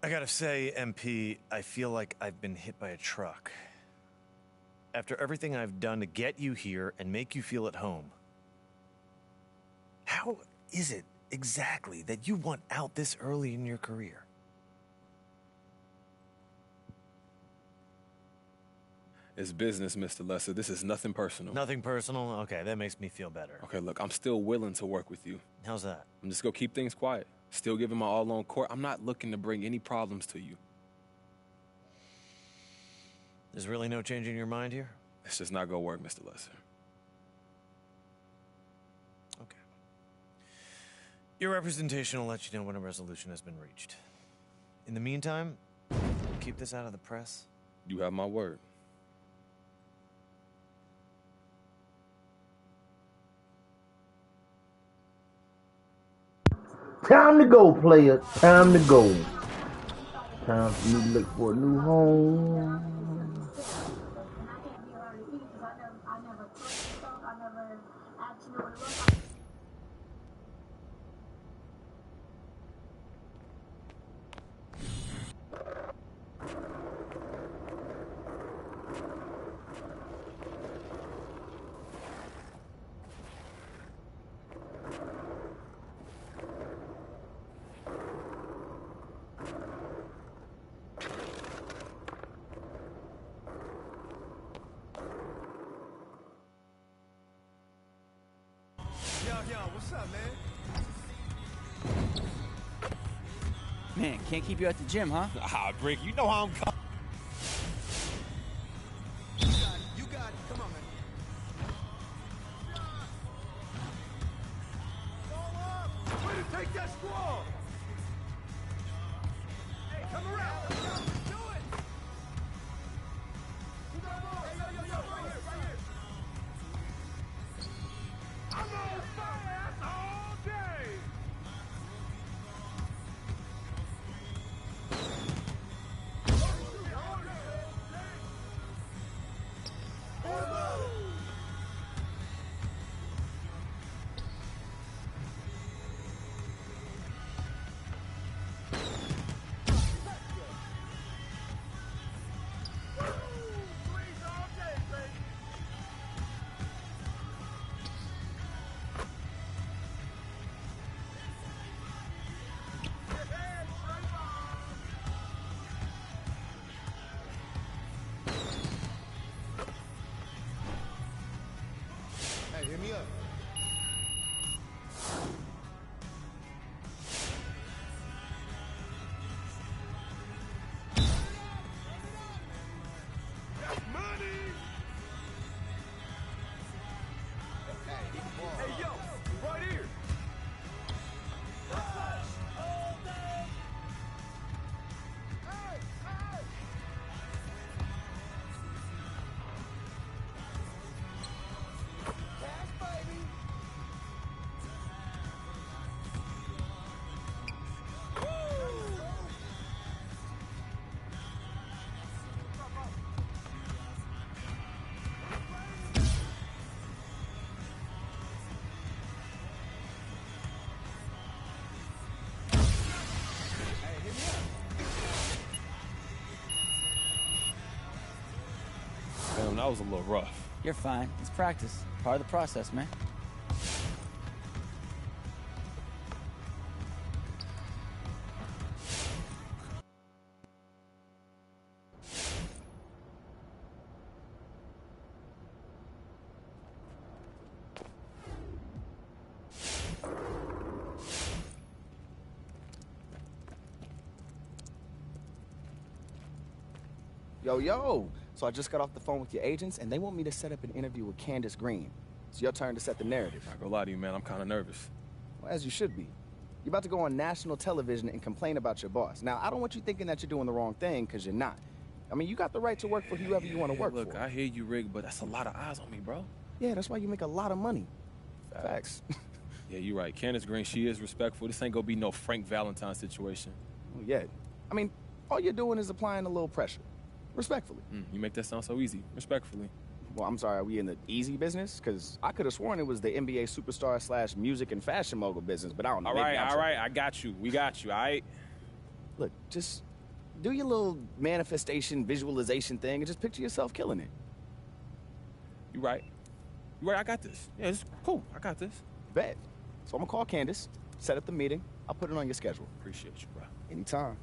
I gotta say, MP, I feel like I've been hit by a truck. After everything I've done to get you here and make you feel at home, how is it exactly that you want out this early in your career? It's business, Mr. Lesser. This is nothing personal. Nothing personal? Okay, that makes me feel better. Okay, look, I'm still willing to work with you. How's that? I'm just gonna keep things quiet. Still giving my all on court. I'm not looking to bring any problems to you. There's really no changing your mind here? It's just not gonna work, Mr. Lesser. Okay. Your representation will let you know when a resolution has been reached. In the meantime, keep this out of the press. You have my word. Time to go, player. Time to go. Time for me to look for a new home. What's up, man? Man, can't keep you at the gym, huh? Ah, Brick, you know how I'm coming. You got it. Come on, man. Way to take that squall. Hey, come around. Do it. Yo, right here, right here. I'm on fire all day. Hey, hit me up. Money! Hey, yo, right here. Damn, that was a little rough. You're fine. It's practice. Part of the process, man. Yo. So I just got off the phone with your agents, and they want me to set up an interview with Candace Green. It's your turn to set the narrative. Not gonna lie to you, man. I'm kind of nervous. Well, as you should be. You're about to go on national television and complain about your boss. Now, I don't want you thinking that you're doing the wrong thing, because you're not. I mean, you got the right to work for whoever you want to work Look, for. I hear you, Rick, but that's a lot of eyes on me, bro. Yeah, that's why you make a lot of money. Facts. Yeah, you're right. Candace Green, she is respectful. This ain't gonna be no Frank Valentine situation. Well, yeah. I mean, all you're doing is applying a little pressure. Respectfully. You make that sound so easy. Respectfully. Well, I'm sorry, are we in the easy business? Because I could have sworn it was the NBA superstar / music and fashion mogul business, but I don't know. All right, I got you. We got you, all right? Look, just do your little manifestation, visualization thing and just picture yourself killing it. You right. You right, I got this. Yeah, it's cool. I got this. Bet. So I'm gonna call Candace, set up the meeting. I'll put it on your schedule. Appreciate you, bro. Anytime.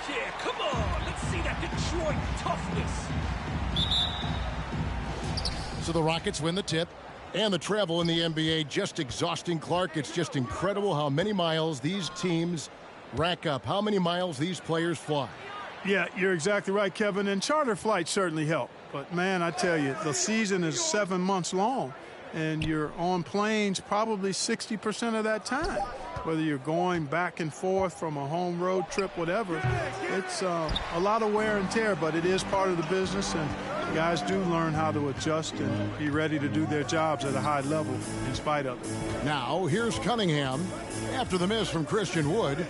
Yeah, come on. Let's see that Detroit toughness. So the Rockets win the tip. And the travel in the NBA just exhausting, Clark. It's just incredible how many miles these teams rack up, how many miles these players fly. Yeah, you're exactly right, Kevin. And charter flights certainly help. But, man, I tell you, the season is 7 months long, and you're on planes probably 60% of that time. Whether you're going back and forth from a home road trip, whatever, it's a lot of wear and tear, but it is part of the business, and guys do learn how to adjust and be ready to do their jobs at a high level in spite of it. Now, here's Cunningham after the miss from Christian Wood.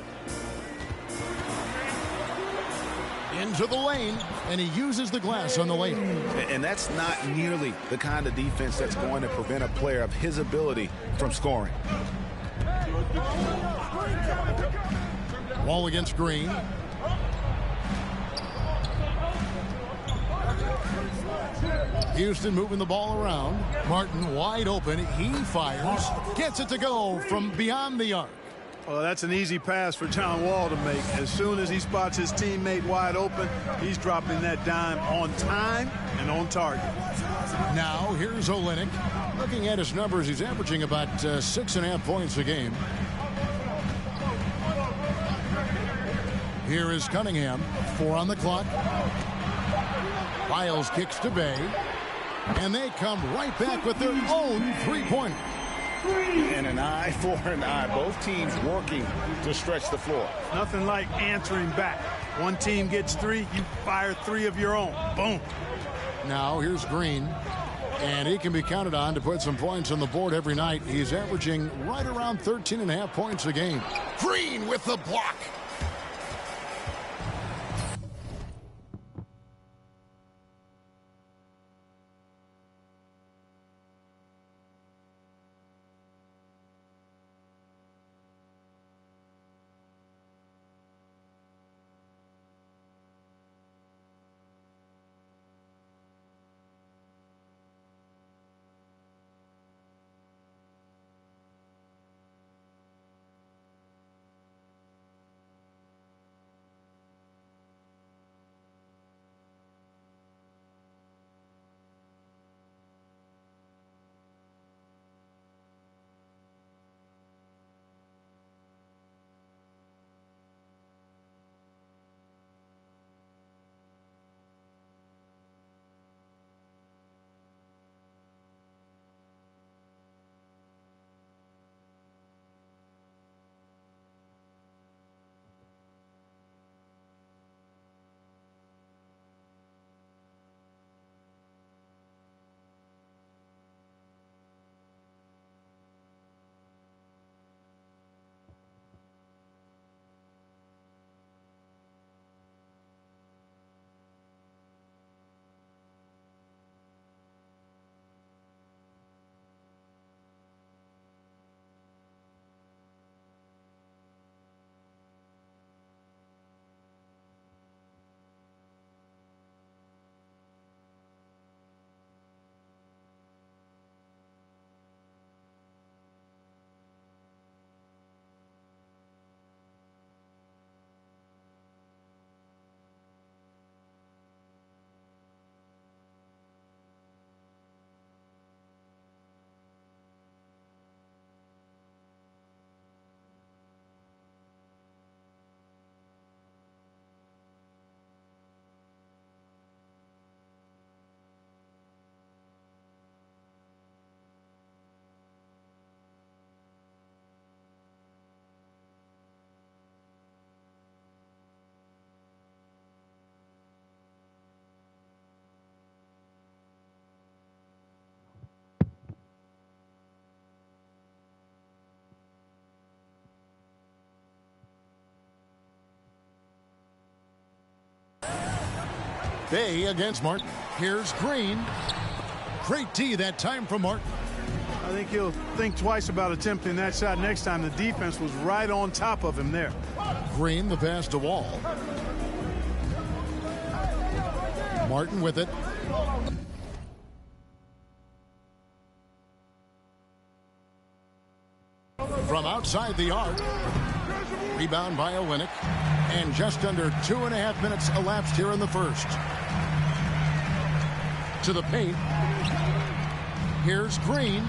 Into the lane, and he uses the glass on the lane. And that's not nearly the kind of defense that's going to prevent a player of his ability from scoring. Wall against Green. Houston moving the ball around. Martin wide open. He fires. Gets it to go from beyond the arc. Well, that's an easy pass for John Wall to make. As soon as he spots his teammate wide open, he's dropping that dime on time and on target. Now, here's Olynyk. Looking at his numbers, he's averaging about 6.5 points a game. Here is Cunningham. 4 on the clock. Biles kicks to Bay. And they come right back with their own three-pointer. And an eye for an eye. Both teams working to stretch the floor. Nothing like answering back. One team gets 3, you fire 3 of your own. Boom. Now here's Green. And he can be counted on to put some points on the board every night. He's averaging right around 13.5 points a game. Green with the block. Bay against Martin. Here's Green. Great D that time from Martin. I think he'll think twice about attempting that shot next time. The defense was right on top of him there. Green, the pass to Wall. Martin with it. From outside the arc. Rebound by Olynyk. And just under 2.5 minutes elapsed here in the first. To the paint. Here's Green.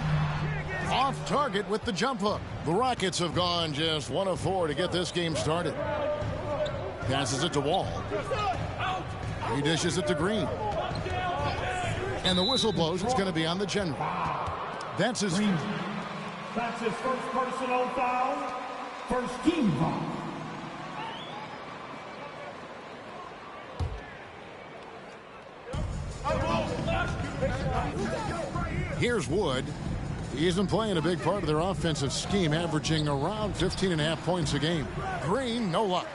Off target with the jump hook. The Rockets have gone just 1 of 4 to get this game started. Passes it to Wall. He dishes it to Green. And the whistle blows. It's going to be on the general. That's his... That's his first personal foul. First team foul. Here's Wood. He isn't playing a big part of their offensive scheme, averaging around 15.5 points a game. Green, no luck.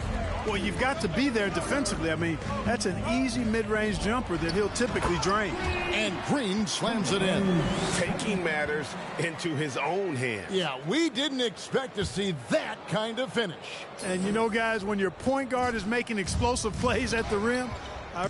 Well, you've got to be there defensively. I mean, that's an easy mid-range jumper that he'll typically drain. And Green slams it in. Taking matters into his own hands. Yeah, we didn't expect to see that kind of finish. And you know, guys, when your point guard is making explosive plays at the rim, I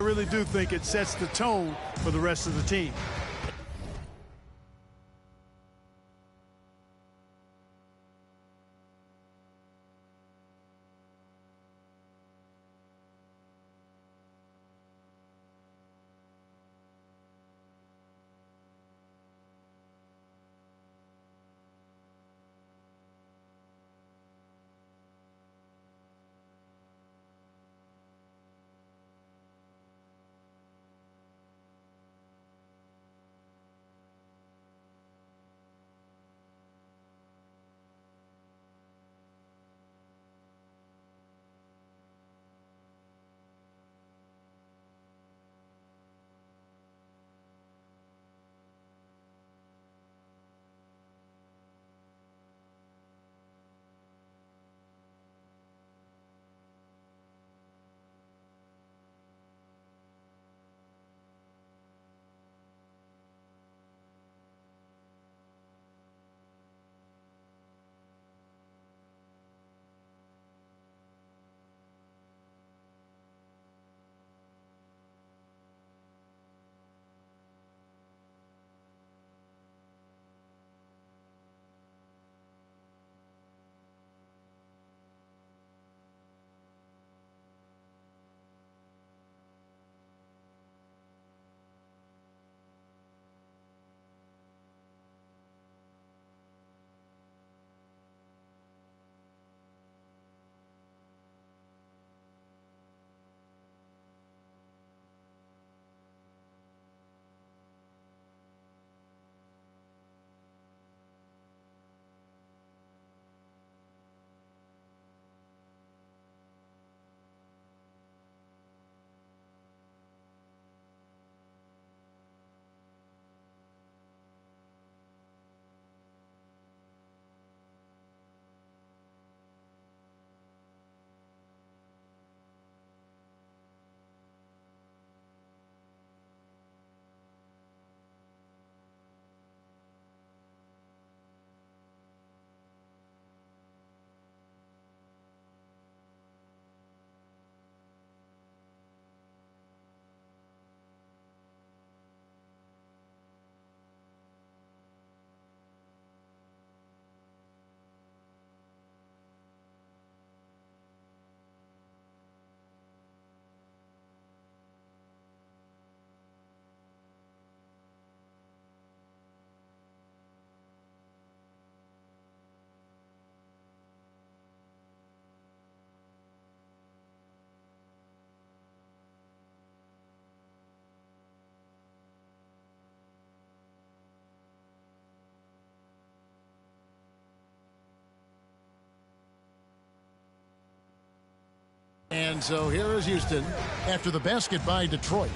really do think it sets the tone for the rest of the team. And so here is Houston after the basket by Detroit.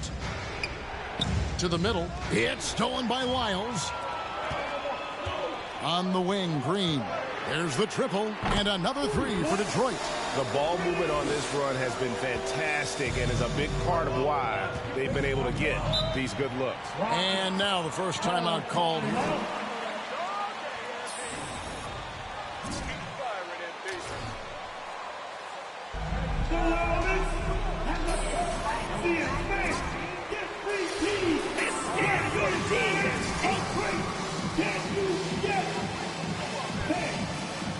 To the middle. It's stolen by Lyles. On the wing, Green. There's the triple and another three for Detroit. The ball movement on this run has been fantastic and is a big part of why they've been able to get these good looks. And now the first timeout called.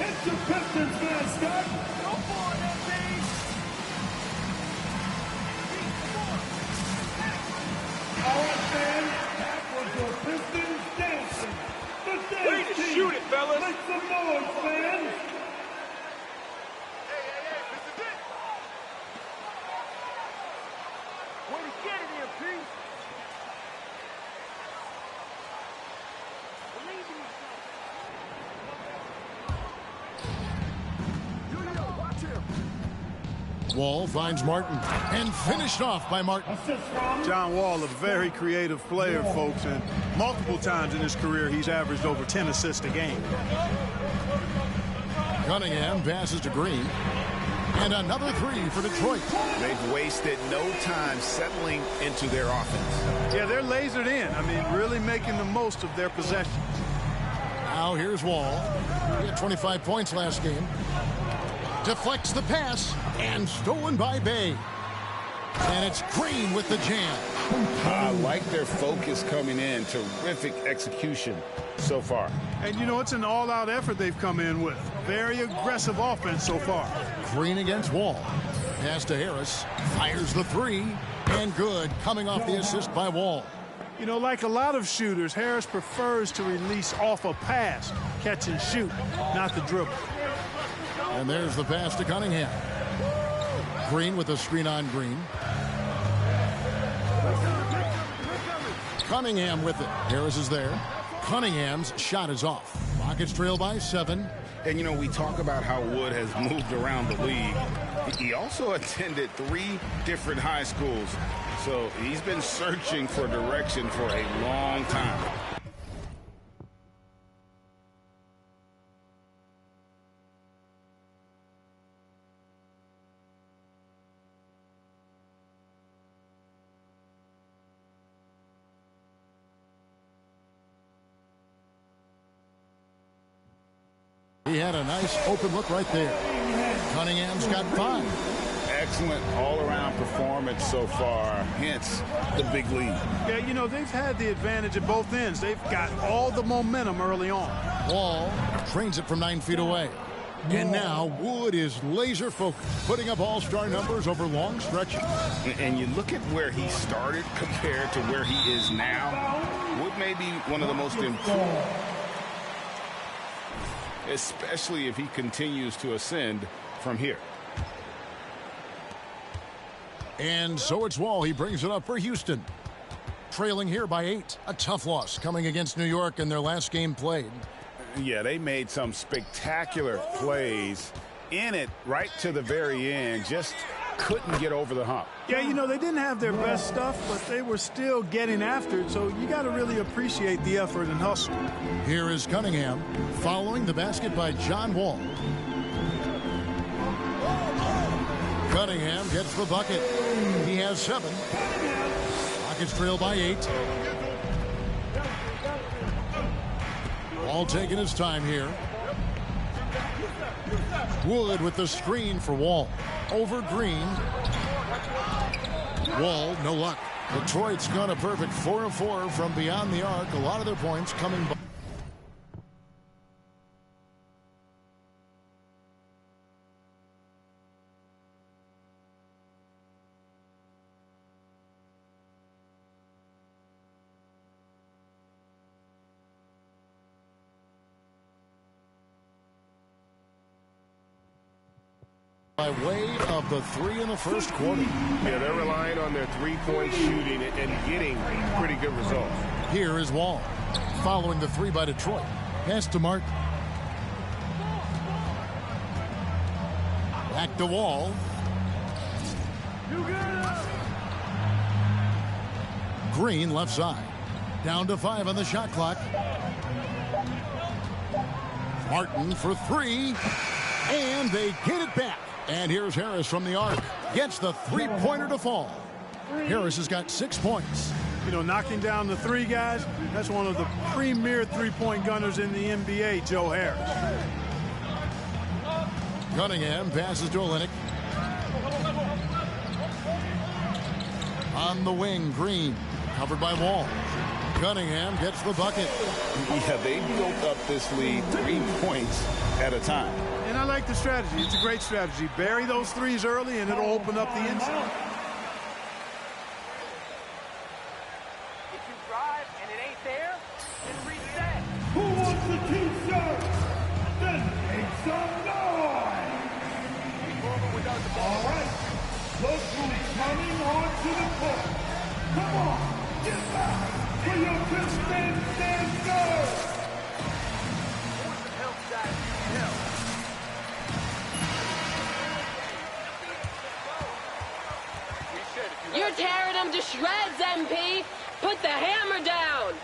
It's your Pistons mascot. Go for it, MB. All right, fans. That was your Pistons dancing. The dance Way to team. shoot it, fellas. Make some noise, fans. Hey, this is it. Way to get it here, Pete. Believe in yourself. Wall finds Martin and finished off by Martin. John Wall, a very creative player, folks, and multiple times in his career he's averaged over 10 assists a game. Cunningham passes to Green. And another three for Detroit. They've wasted no time settling into their offense. Yeah, they're lasered in. I mean, really making the most of their possessions. Now here's Wall. He had 25 points last game. Deflects the pass and stolen by Bay. And it's Green with the jam. I like their focus coming in. Terrific execution so far. And, you know, it's an all-out effort they've come in with. Very aggressive offense so far. Green against Wall. Pass to Harris. Fires the three. And good. Coming off the assist by Wall. You know, like a lot of shooters, Harris prefers to release off a pass, catch and shoot, not the dribble. And there's the pass to Cunningham. Green with a screen on Green. Cunningham with it. Harris is there. Cunningham's shot is off. Rockets trail by 7. And, you know, we talk about how Wood has moved around the league. He also attended 3 different high schools. So he's been searching for direction for a long time. He had a nice open look right there. Cunningham's got 5. Excellent all-around performance so far, hence the big lead. Yeah, you know, they've had the advantage at both ends. They've got all the momentum early on. Wall trains it from 9 feet away. And now Wood is laser focused, putting up all-star numbers over long stretches. And you look at where he started compared to where he is now, Wood may be one of the most improved, especially if he continues to ascend from here. And so it's Wall. He brings it up for Houston. Trailing here by 8. A tough loss coming against New York in their last game played. Yeah, they made some spectacular plays in it right to the very end. Just couldn't get over the hump. Yeah, you know, they didn't have their best stuff, but they were still getting after it, so you got to really appreciate the effort and hustle. Here is Cunningham following the basket by John Wall. Cunningham gets the bucket. He has 7. Rockets trail by 8. Wall taking his time here. Wood with the screen for Wall. Over Green. Wall, no luck. Detroit's gone a perfect 4 of 4 from beyond the arc. A lot of their points coming by. By way of the 3 in the first quarter. Yeah, they're relying on their three-point shooting and getting pretty good results. Here is Wall. Following the 3 by Detroit. Pass to Martin. Back to Wall. Green left side. Down to 5 on the shot clock. Martin for 3. And they get it back. And here's Harris from the arc. Gets the three-pointer to fall. Harris has got 6 points. You know, knocking down the three guys, that's one of the premier three-point gunners in the NBA, Joe Harris. Cunningham passes to Olynyk. On the wing, Green. Covered by Wall. Cunningham gets the bucket. Yeah, they built up this lead 3 points at a time. And I like the strategy. It's a great strategy. Bury those threes early, and it'll open up the inside. If you drive and it ain't there, then reset. Who wants the T-shirt? Then make some noise. All right. Look who's coming onto the court. Come on, get back for your Pistons dancers. You're tearing them to shreds, MP. Put the hammer down.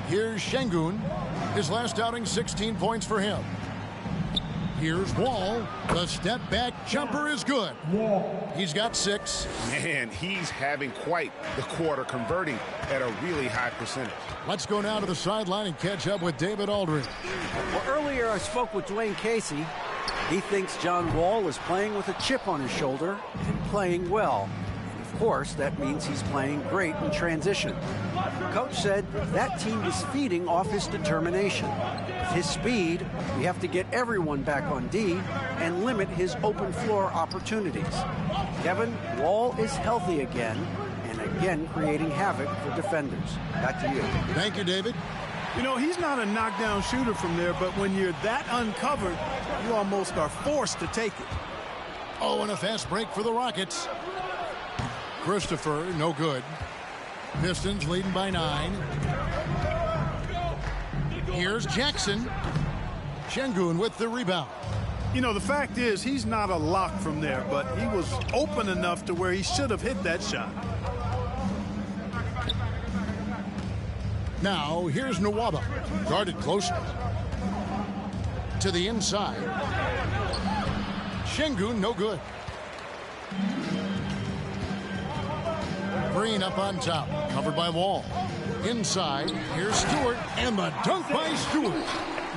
Here's Şengün. His last outing, 16 points for him. Here's Wall. The step back jumper is good. He's got 6. Man, he's having quite the quarter, converting at a really high percentage. Let's go now to the sideline and catch up with David Aldridge. Well, earlier I spoke with Dwayne Casey. He thinks John Wall is playing with a chip on his shoulder and playing well. Of course, that means he's playing great in transition. Coach said that team is feeding off his determination. With his speed, we have to get everyone back on D and limit his open floor opportunities. Kevin, Wall is healthy again and again creating havoc for defenders. Back to you. Thank you, David. You know, he's not a knockdown shooter from there, but when you're that uncovered, you almost are forced to take it. Oh, and a fast break for the Rockets. Christopher, no good. Pistons leading by 9. Here's Jackson. Şengün with the rebound. You know, the fact is, he's not a lock from there, but he was open enough to where he should have hit that shot. Now, here's Nwaba. Guarded closely. To the inside. Şengün, no good. Green up on top, covered by Wall. Inside, here's Stewart, and the dunk by Stewart.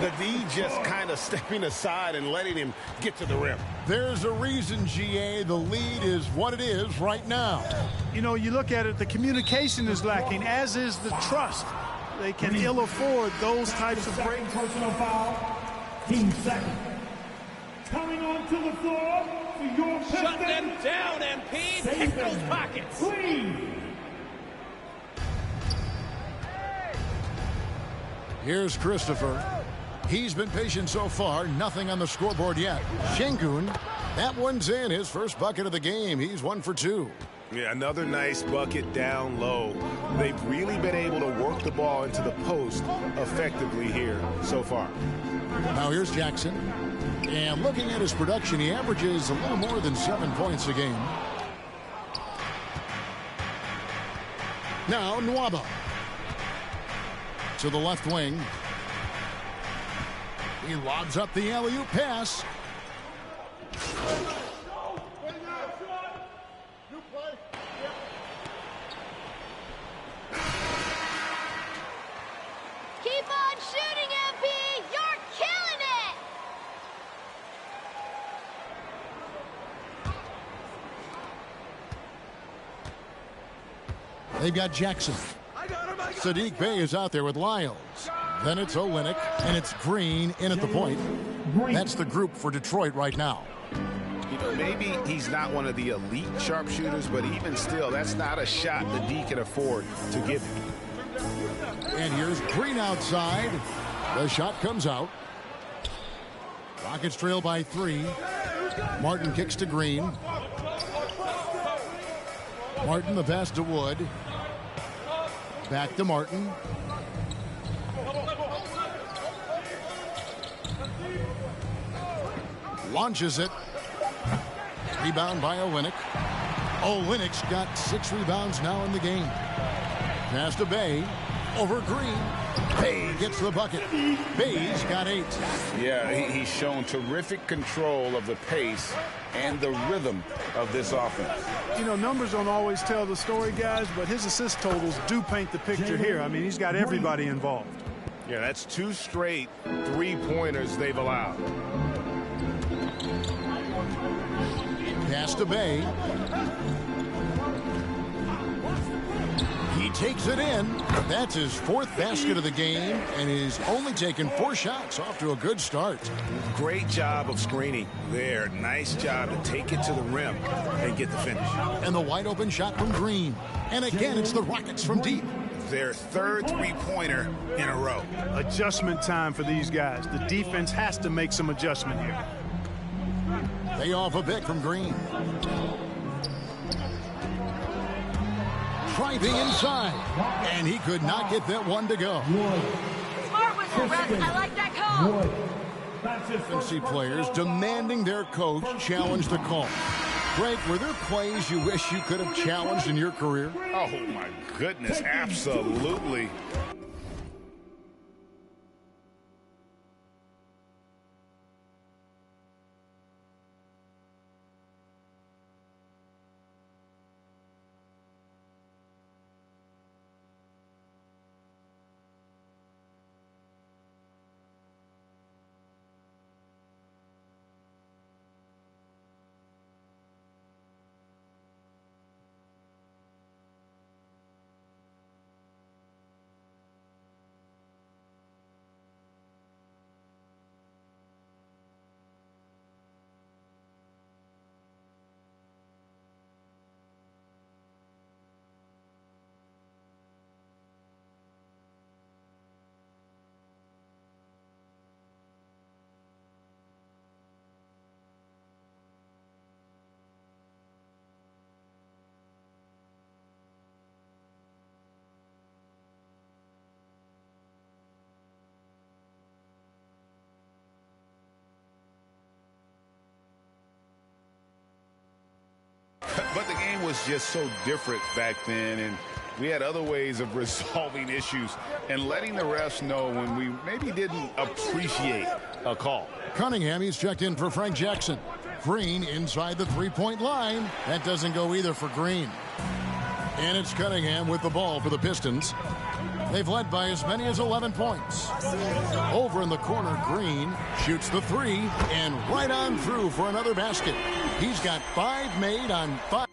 The D just kind of stepping aside and letting him get to the rim. There's a reason, GA, the lead is what it is right now. You know, you look at it, the communication is lacking, as is the trust. They can ill afford those types of breaks. Personal foul. Team second. Coming onto the floor for your Pistons. Shut them down, MP. Pick those pockets. Please. Here's Christopher. He's been patient so far. Nothing on the scoreboard yet. Şengün, that one's in. His first bucket of the game. He's 1 for 2. Yeah, another nice bucket down low. They've really been able to work the ball into the post effectively here so far. Now here's Jackson. And looking at his production, he averages a little more than 7 points a game. Now Nwaba. To the left wing. He lobs up the alley-oop pass. Keep on shooting, MP! You're killing it! They've got Jackson. Saddiq Bey is out there with Lyles. Then it's Olynyk, and it's Green in at the point. That's the group for Detroit right now. You know, maybe he's not one of the elite sharpshooters, but even still, that's not a shot the D can afford to give him. And here's Green outside. The shot comes out. Rockets trail by 3. Martin kicks to Green. Martin the pass to Wood. Back to Martin. Launches it. Rebound by Olynyk. Olynyk's got 6 rebounds now in the game. Pass to Bey. Over Green. Bey gets the bucket. Bey's got 8. Yeah, he's shown terrific control of the pace and the rhythm of this offense. You know, numbers don't always tell the story, guys, but his assist totals do paint the picture here. I mean, he's got everybody involved. Yeah, that's 2 straight 3-pointers they've allowed. Pass to Bey. He takes it in. That's his 4th basket of the game, and he's only taken 4 shots. Off to a good start. Great job of screening there. Nice job to take it to the rim and get the finish. And the wide open shot from Green. And again, it's the Rockets from deep. Their 3rd 3-pointer in a row. Adjustment time for these guys. The defense has to make some adjustment here. They off a bit from Green. Driving inside. And he could not get that one to go. Smart with it, Russ. I like that call. Defensive players demanding their coach challenge the call. Greg, were there plays you wish you could have challenged in your career? Oh, my goodness, absolutely. But the game was just so different back then, and we had other ways of resolving issues and letting the refs know when we maybe didn't appreciate a call. Cunningham, he's checked in for Frank Jackson. Green inside the 3-point line. That doesn't go either for Green. And it's Cunningham with the ball for the Pistons. They've led by as many as 11 points. Over in the corner, Green shoots the 3 and right on through for another basket. He's got 5 made on 5.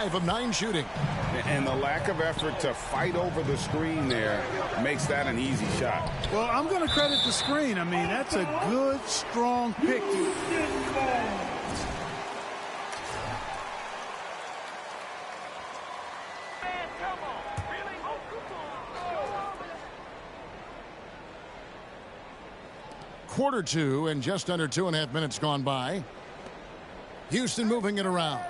5 of 9 shooting. And the lack of effort to fight over the screen there makes that an easy shot. Well, I'm going to credit the screen. I mean, that's a good, strong pick. Quarter 2 and just under 2.5 minutes gone by. Houston moving it around.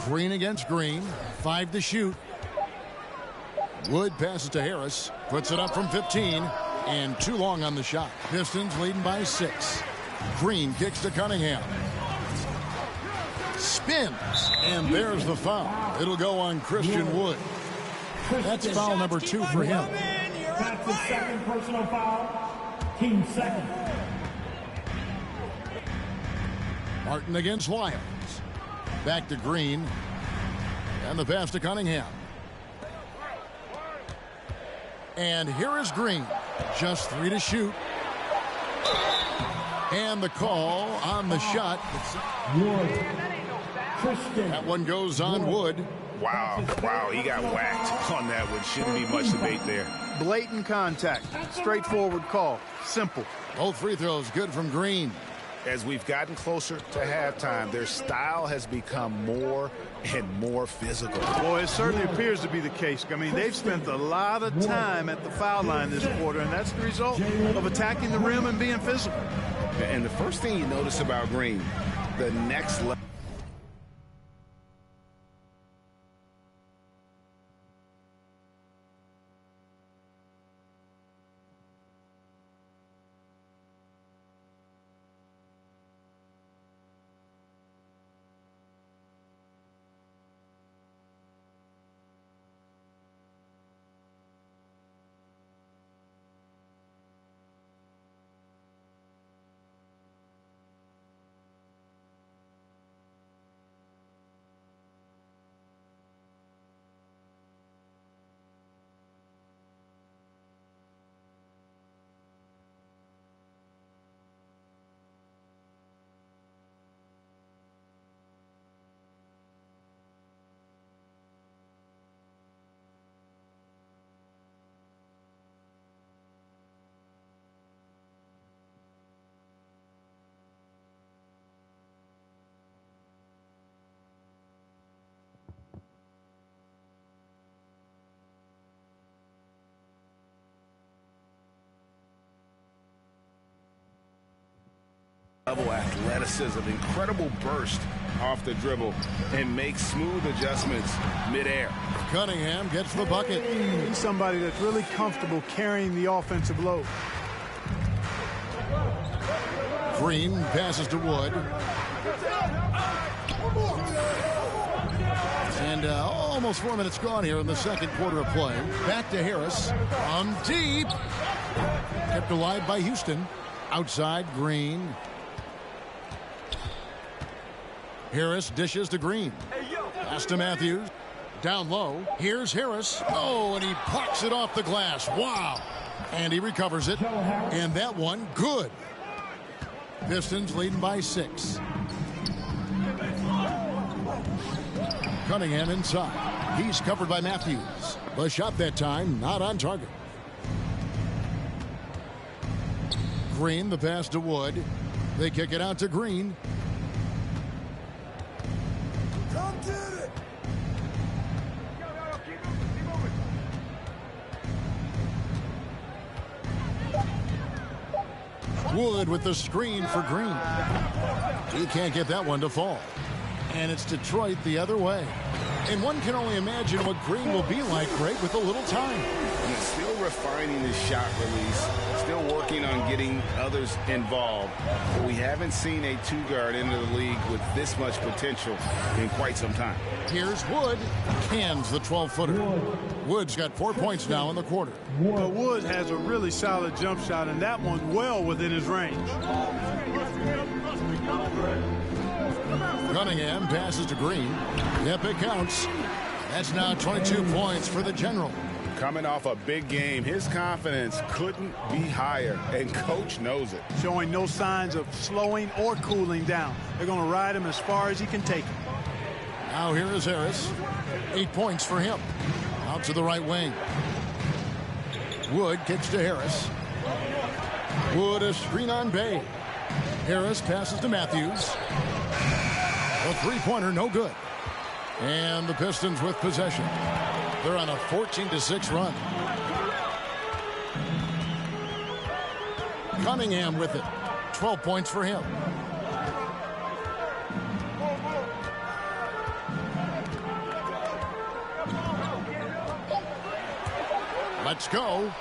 Green against Green. 5 to shoot. Wood passes to Harris. Puts it up from 15. And too long on the shot. Pistons leading by 6. Green kicks to Cunningham. Spins. And there's the foul. It'll go on Christian Wood. That's foul number 2 for him. That's the second personal foul. Team second. Martin against Lyons. Back to Green. And the pass to Cunningham. And here is Green. Just 3 to shoot. And the call on the shot. Wood. That one goes on Wood. Wow, he got whacked on that one. Shouldn't be much debate there. Blatant contact. Straightforward call. Simple. Both free throws good from Green. As we've gotten closer to halftime, their style has become more and more physical. Well, it certainly appears to be the case. I mean, they've spent a lot of time at the foul line this quarter, and that's the result of attacking the rim and being physical. And the first thing you notice about Green, the next level. Level athleticism, incredible burst off the dribble, and makes smooth adjustments midair. Cunningham gets the bucket. He's somebody that's really comfortable carrying the offensive load. Green passes to Wood. And almost 4 minutes gone here in the second quarter of play. Back to Harris from deep. Kept alive by Houston. Outside, Green. Harris dishes to Green. Pass to Matthews. Down low. Here's Harris. Oh, and he plucks it off the glass. Wow. And he recovers it. And that one, good. Pistons leading by 6. Cunningham inside. He's covered by Matthews. The shot that time, not on target. Green, the pass to Wood. They kick it out to Green. Come get it. Wood with the screen for Green. He can't get that one to fall. And it's Detroit the other way. And one can only imagine what Green will be like, Greg, with a little time. And still refining his shot release, still working on getting others involved. But we haven't seen a two-guard into the league with this much potential in quite some time. Here's Wood. Cans the 12-footer. Wood's got 4 points now in the quarter. Well, Wood has a really solid jump shot, and that one's well within his range. Cunningham passes to Green. Yep, it counts. That's now 22 points for the General. Coming off a big game, his confidence couldn't be higher, and coach knows it. Showing no signs of slowing or cooling down. They're going to ride him as far as he can take him. Now here is Harris. 8 points for him. Out to the right wing. Wood kicks to Harris. Wood a screen on Bay. Harris passes to Matthews. A three-pointer, no good. And the Pistons with possession. They're on a 14-6 run. Cunningham with it. 12 points for him. Let's go.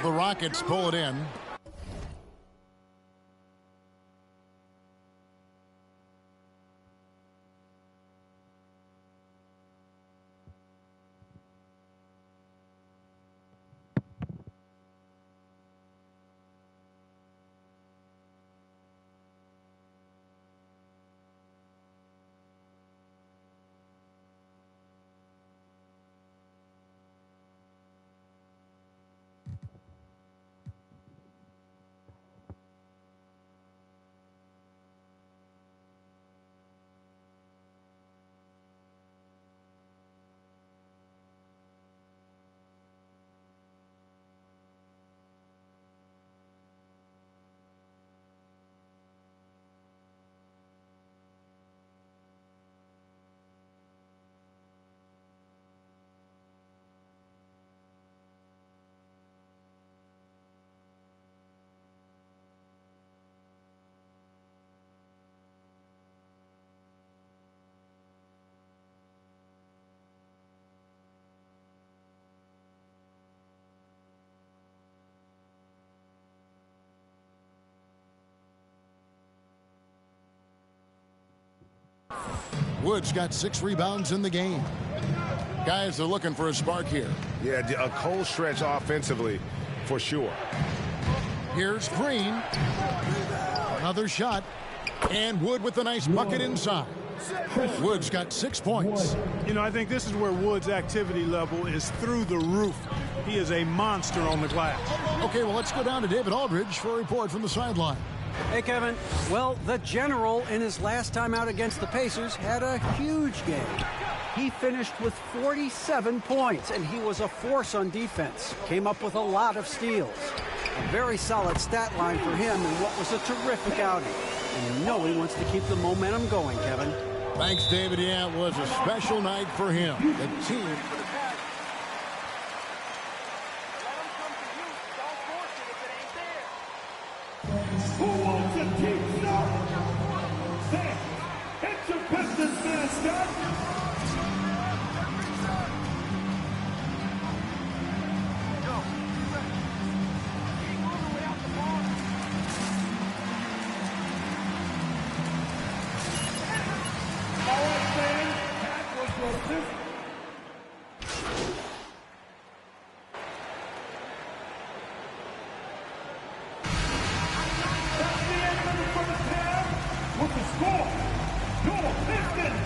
The Rockets pull it in. Woods got 6 rebounds in the game. Guys are looking for a spark here. Yeah, a cold stretch offensively for sure. Here's Green. Another shot. And Wood with a nice bucket inside. Woods got 6 points. You know, I think this is where Wood's activity level is through the roof. He is a monster on the glass. Okay, well, let's go down to David Aldridge for a report from the sideline. Hey, Kevin. Well, the General, in his last time out against the Pacers, had a huge game. He finished with 47 points, and he was a force on defense. Came up with a lot of steals. A very solid stat line for him in what was a terrific outing. And you know he wants to keep the momentum going, Kevin. Thanks, David. Yeah, it was a special night for him. The team... Who wants a team start? Sam, it's your Pistons mascot. With the score, your Pistons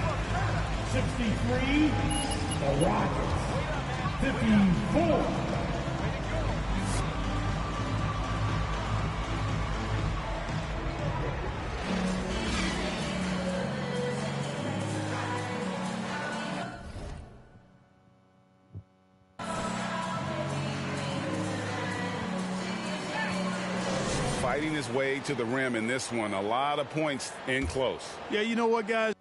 63, the Rockets 54. Fighting his way to the rim in this one. A lot of points in close. Yeah, you know what, guys?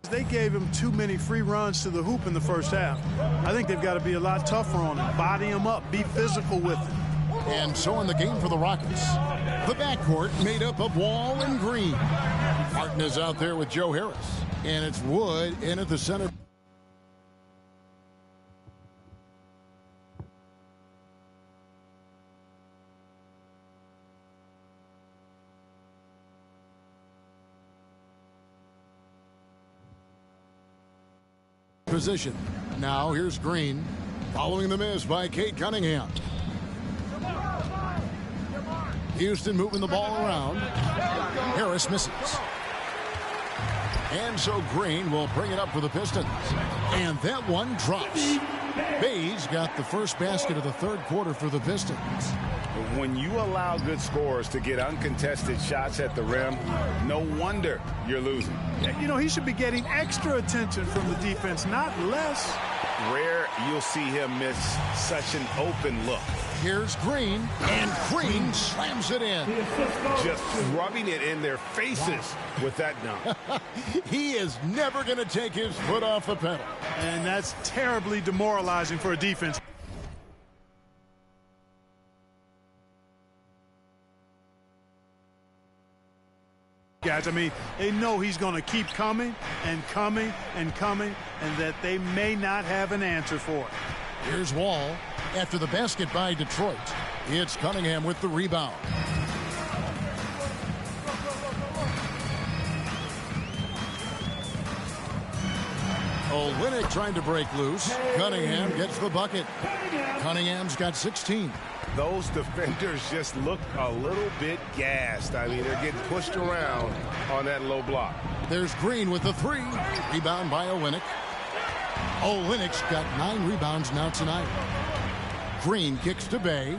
they gave him too many free runs to the hoop in the first half. I think they've got to be a lot tougher on him, body him up, be physical with him. And so in the game for the Rockets, the backcourt made up of Wall and Green. Martin is out there with Joe Harris, and it's Wood in at the center. Position. Now here's Green, following the miss by Cade Cunningham. Houston moving the ball around. Harris misses. And so Green will bring it up for the Pistons. And that one drops. Bays got the first basket of the third quarter for the Pistons. When you allow good scorers to get uncontested shots at the rim, no wonder you're losing. You know, he should be getting extra attention from the defense, not less. Rare you'll see him miss such an open look. Here's Green, and Green slams it in. Just rubbing it in their faces with that dunk. He is never going to take his foot off the pedal. And that's terribly demoralizing for a defense. Guys, I mean, they know he's going to keep coming and coming and coming, and that they may not have an answer for it. Here's Wall after the basket by Detroit. It's Cunningham with the rebound. Olynyk trying to break loose. Cunningham gets the bucket. Cunningham's got 16. Those defenders just look a little bit gassed. I mean, they're getting pushed around on that low block. There's Green with the three. Rebound by Olynyk. Olynyk's got 9 rebounds now tonight. Green kicks to Bay.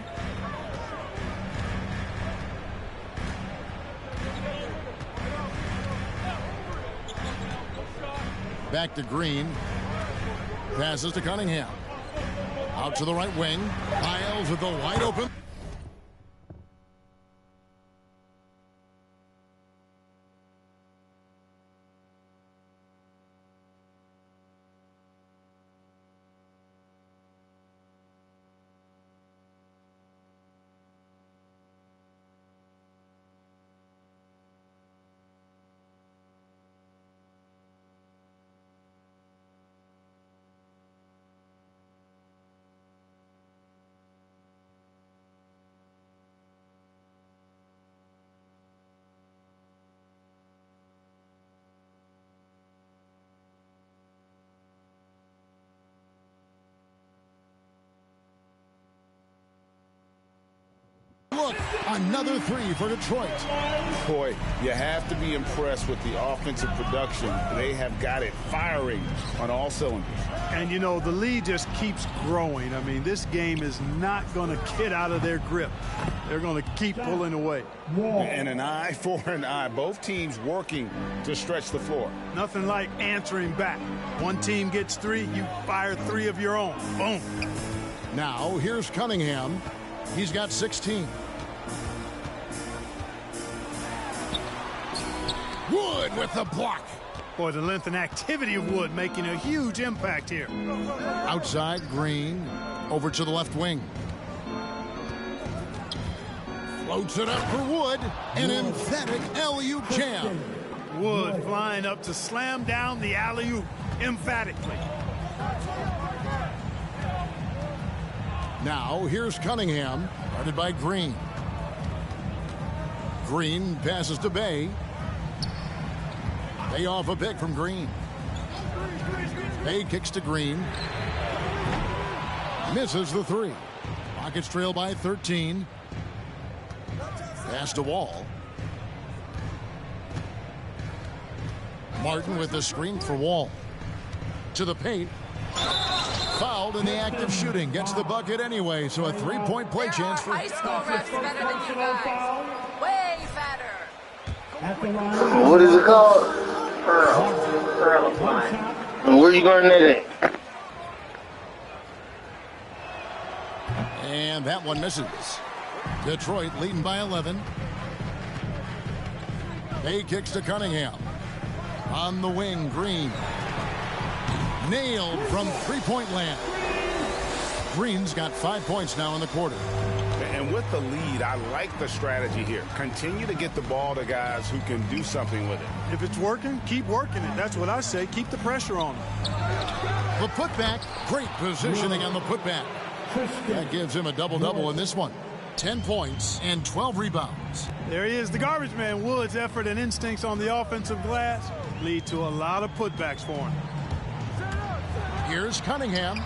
Back to Green. Passes to Cunningham. Out to the right wing. Miles with the wide open. Look, another three for Detroit. Boy, you have to be impressed with the offensive production. They have got it firing on all cylinders. And, you know, the lead just keeps growing. I mean, this game is not going to get out of their grip. They're going to keep pulling away. And an eye for an eye. Both teams working to stretch the floor. Nothing like answering back. One team gets 3, you fire 3 of your own. Boom. Now, here's Cunningham. He's got 16. Wood with the block. Boy, the length and activity of Wood making a huge impact here. Outside, Green. Over to the left wing. Floats it up for Wood. An emphatic alley-oop jam. Wood flying up to slam down the alley-oop emphatically. Now, here's Cunningham, guarded by Green. Green passes to Bay. Bay off a pick from Green. Bay kicks to Green. Misses the 3. Rockets trail by 13. Pass to Wall. Martin with the screen for Wall. To the paint. Fouled in the act of shooting. Gets the bucket anyway, so a 3-point play chance for... High school refs better than you guys. Way better. What is it called? Pearl line. And where you guarding that at? And that one misses. Detroit leading by 11. Bay kicks to Cunningham. On the wing, Green. Nailed from three-point land. Green's got 5 points now in the quarter. And with the lead, I like the strategy here. Continue to get the ball to guys who can do something with it. If it's working, keep working it. That's what I say. Keep the pressure on them. The putback, great positioning on the putback. That gives him a double-double in this one. 10 points and 12 rebounds. There he is, the garbage man. Wood's effort and instincts on the offensive glass lead to a lot of putbacks for him. Here's Cunningham.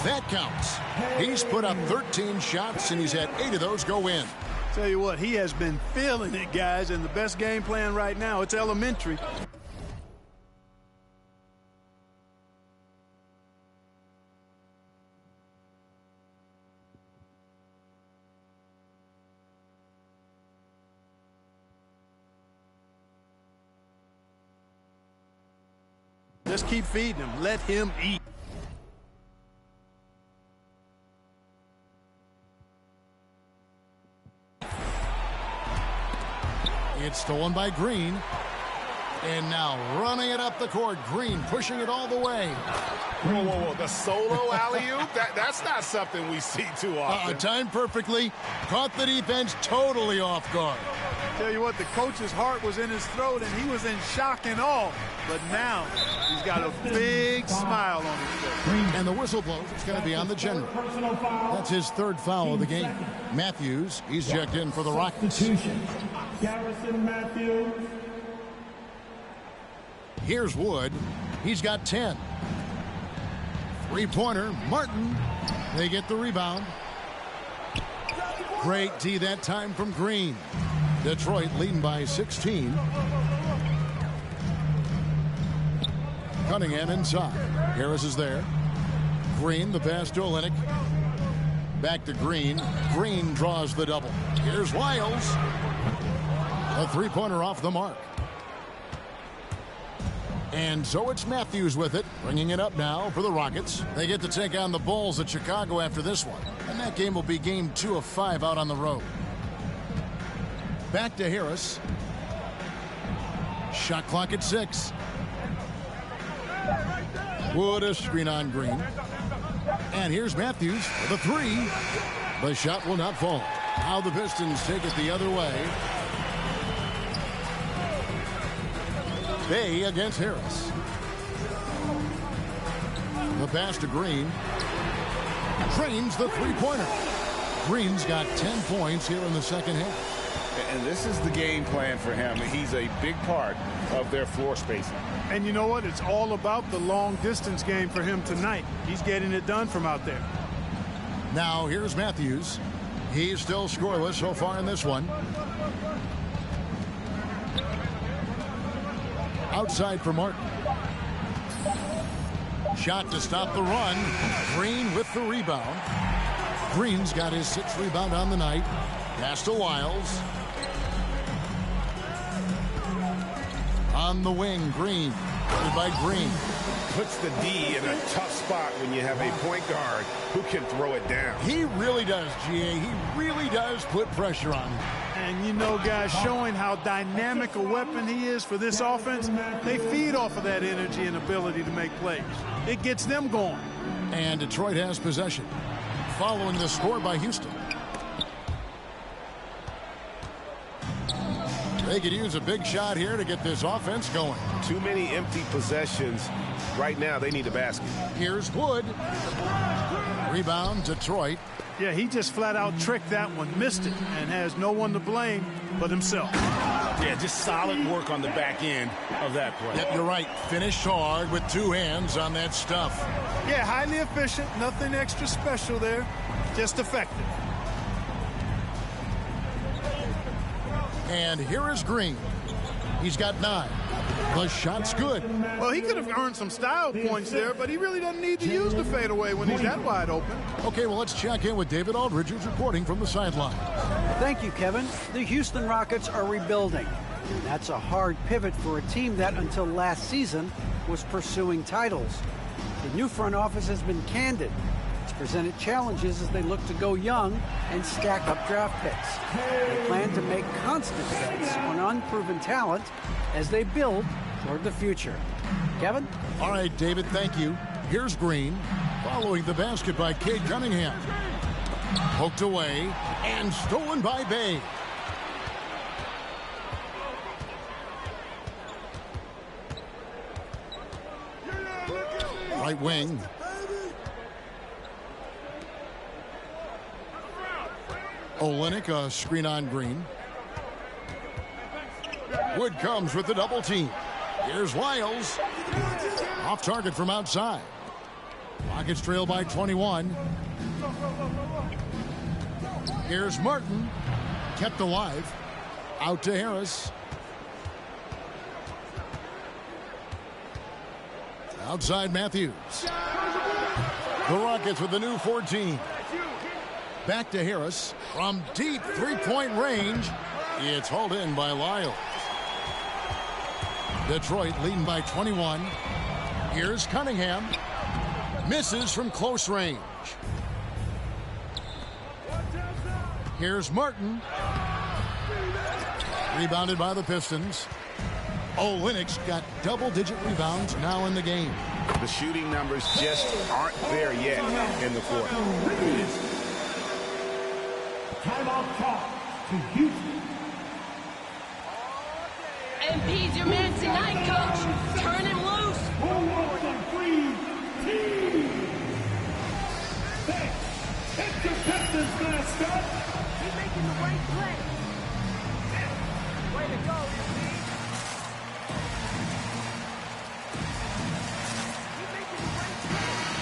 That counts. He's put up 13 shots, and he's had 8 of those go in. Tell you what, he has been feeling it, guys, and the best game plan right now, it's elementary. Just keep feeding him. Let him eat. It's stolen by Green. And now running it up the court. Green pushing it all the way. Whoa, whoa, whoa. The solo alley-oop? That's not something we see too often. Timed perfectly. Caught the defense totally off guard. Tell you what, the coach's heart was in his throat, and he was in shock and awe. But now he's got a big smile on his face. And the whistle blows. It's going to be on the general. That's his 3rd foul of the game. Matthews, he's checked in for the Rockets. Garrison Matthews. Here's Wood. He's got 10. Three-pointer, Martin. They get the rebound. Great D that time from Green. Detroit leading by 16. Cunningham inside. Harris is there. Green, the pass to Olynyk. Back to Green. Green draws the double. Here's Wiles. A three-pointer off the mark. And so it's Matthews with it, bringing it up now for the Rockets. They get to take on the Bulls at Chicago after this one. And that game will be game 2 of 5 out on the road. Back to Harris. Shot clock at 6. Wood a screen on Green. And here's Matthews for the 3. The shot will not fall. Now the Pistons take it the other way. Bay against Harris. The pass to Green. Drains the three-pointer. Green's got 10 points here in the second half. And this is the game plan for him. He's a big part of their floor spacing. And you know what? It's all about the long-distance game for him tonight. He's getting it done from out there. Now here's Matthews. He's still scoreless so far in this one. Outside for Martin. Shot to stop the run. Green with the rebound. Green's got his 6th rebound on the night. Pass to Wiles. On the wing, Green. By Green. Puts the D in a tough spot when you have a point guard who can throw it down. He really does, GA. He really does put pressure on him. And you know, guys, showing how dynamic a weapon he is for this offense, they feed off of that energy and ability to make plays. It gets them going. And Detroit has possession. Following the score by Houston. They could use a big shot here to get this offense going. Too many empty possessions. Right now, they need a basket. Here's Wood. Rebound, Detroit. Yeah, he just flat out tricked that one, missed it, and has no one to blame but himself. Yeah, just solid work on the back end of that play. Yep, you're right. Finished hard with 2 hands on that stuff. Yeah, highly efficient, nothing extra special there, just effective. And here is Green. He's got 9. The shot's good. Well, he could have earned some style points there, but he really doesn't need to use the fadeaway when he's that wide open. Okay, well, let's check in with David Aldridge, who's reporting from the sideline. Thank you, Kevin. The Houston Rockets are rebuilding. And that's a hard pivot for a team that, until last season, was pursuing titles. The new front office has been candid. It's presented challenges as they look to go young and stack up draft picks. They plan to make constant bets on unproven talent as they build toward the future. Kevin? All right, David, thank you. Here's Green, following the basket by Cade Cunningham. Poked away and stolen by Bay. Right wing. Olynyk, a screen on Green. Wood comes with the double team. Here's Lyles. Off target from outside. Rockets trail by 21. Here's Martin. Kept alive. Out to Harris. Outside Matthews. The Rockets with the new 14. Back to Harris. From deep three-point range. It's hauled in by Lyles. Detroit leading by 21. Here's Cunningham. Misses from close range. Here's Martin. Rebounded by the Pistons. Olynyk's got double-digit rebounds now in the game. The shooting numbers just aren't there yet in the fourth. Timeout call to Houston. MP's your man tonight, coach. Turn him loose. Who wants some free tea? Thanks. It's the Pistons mascot. He's making the right play. Way to go,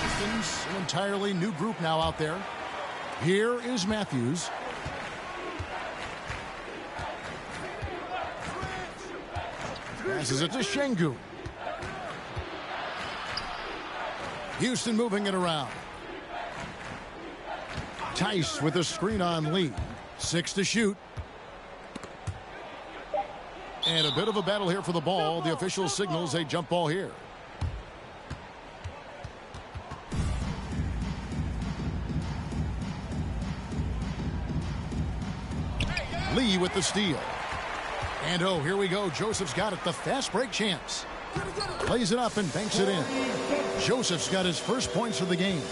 Pistons, an entirely new group now out there. Here is Matthews. Passes it to Şengün. Houston moving it around. Tice with a screen on Lee. 6 to shoot. And a bit of a battle here for the ball. The official signals a jump ball here. Lee with the steal. And oh, here we go. Joseph's got it. The fast break chance. Plays it up and banks it in. Joseph's got his first points of the game.